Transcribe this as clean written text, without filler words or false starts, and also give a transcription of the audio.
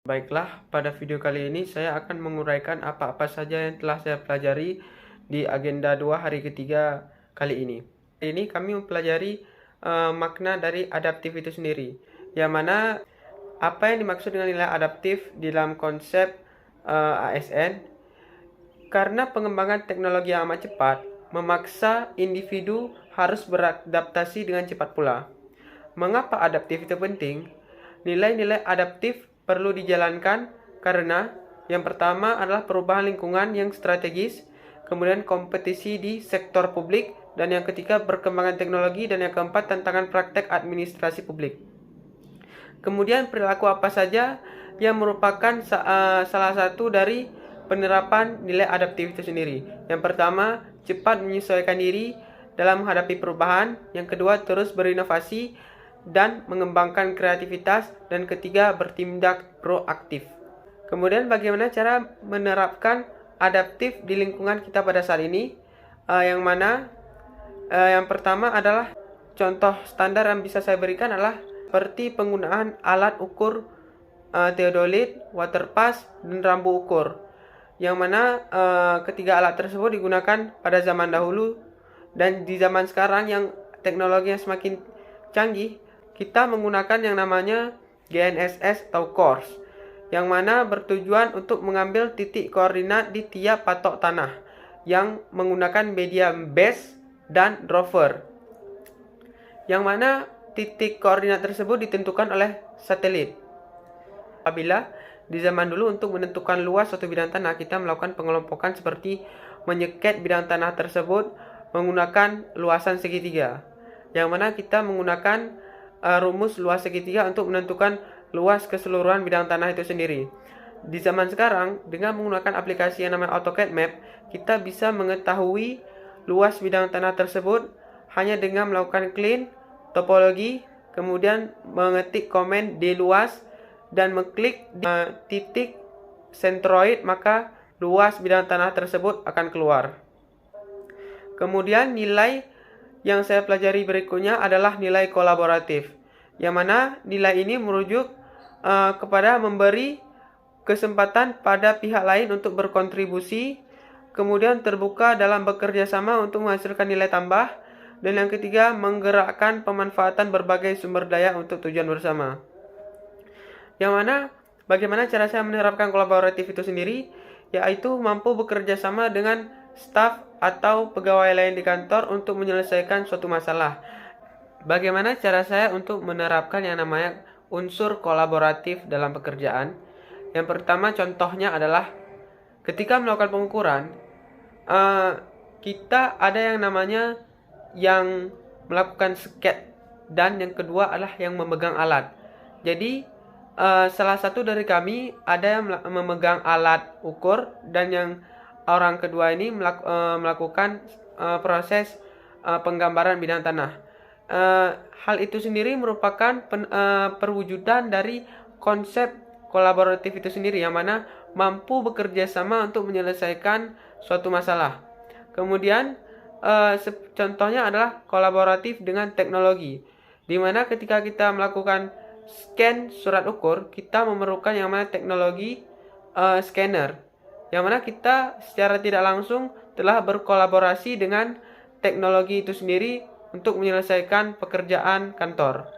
Baiklah, pada video kali ini saya akan menguraikan apa-apa saja yang telah saya pelajari di agenda 2 hari ketiga kali ini. Hari ini kami mempelajari makna dari adaptif itu sendiri, yang mana apa yang dimaksud dengan nilai adaptif di dalam konsep ASN, karena pengembangan teknologi yang amat cepat memaksa individu harus beradaptasi dengan cepat pula. Mengapa adaptif itu penting? Nilai-nilai adaptif perlu dijalankan karena yang pertama adalah perubahan lingkungan yang strategis, kemudian kompetisi di sektor publik, dan yang ketiga perkembangan teknologi, dan yang keempat tantangan praktek administrasi publik. Kemudian perilaku apa saja yang merupakan salah satu dari penerapan nilai adaptif itu sendiri. Yang pertama, cepat menyesuaikan diri dalam menghadapi perubahan. Yang kedua, terus berinovasi dan mengembangkan kreativitas, dan ketiga, bertindak proaktif. Kemudian bagaimana cara menerapkan adaptif di lingkungan kita pada saat ini? Yang pertama adalah contoh standar yang bisa saya berikan adalah seperti penggunaan alat ukur theodolit, waterpass, dan rambu ukur. Yang mana ketiga alat tersebut digunakan pada zaman dahulu, dan di zaman sekarang yang teknologinya semakin canggih, kita menggunakan yang namanya GNSS atau CORS, yang mana bertujuan untuk mengambil titik koordinat di tiap patok tanah yang menggunakan media base dan rover, yang mana titik koordinat tersebut ditentukan oleh satelit. Apabila di zaman dulu untuk menentukan luas suatu bidang tanah, kita melakukan pengelompokan seperti menyeket bidang tanah tersebut menggunakan luasan segitiga, yang mana kita menggunakan rumus luas segitiga untuk menentukan luas keseluruhan bidang tanah itu sendiri. Di zaman sekarang, dengan menggunakan aplikasi yang namanya AutoCAD Map, kita bisa mengetahui luas bidang tanah tersebut hanya dengan melakukan clean, topologi, kemudian mengetik komen di luas, dan mengklik di titik sentroid, maka luas bidang tanah tersebut akan keluar. Kemudian nilai yang saya pelajari berikutnya adalah nilai kolaboratif, yang mana nilai ini merujuk kepada memberi kesempatan pada pihak lain untuk berkontribusi, kemudian terbuka dalam bekerja sama untuk menghasilkan nilai tambah, dan yang ketiga menggerakkan pemanfaatan berbagai sumber daya untuk tujuan bersama. Yang mana bagaimana cara saya menerapkan kolaboratif itu sendiri, yaitu mampu bekerja sama dengan staf atau pegawai lain di kantor untuk menyelesaikan suatu masalah. Bagaimana cara saya untuk menerapkan yang namanya unsur kolaboratif dalam pekerjaan? Yang pertama contohnya adalah ketika melakukan pengukuran, kita ada yang namanya yang melakukan sket, dan yang kedua adalah yang memegang alat. Jadi salah satu dari kami ada yang memegang alat ukur, dan yang orang kedua ini melakukan proses penggambaran bidang tanah. Hal itu sendiri merupakan perwujudan dari konsep kolaboratif itu sendiri, yang mana mampu bekerja sama untuk menyelesaikan suatu masalah. Kemudian contohnya adalah kolaboratif dengan teknologi, di mana ketika kita melakukan scan surat ukur, kita memerlukan yang namanya teknologi scanner, yang mana kita secara tidak langsung telah berkolaborasi dengan teknologi itu sendiri untuk menyelesaikan pekerjaan kantor.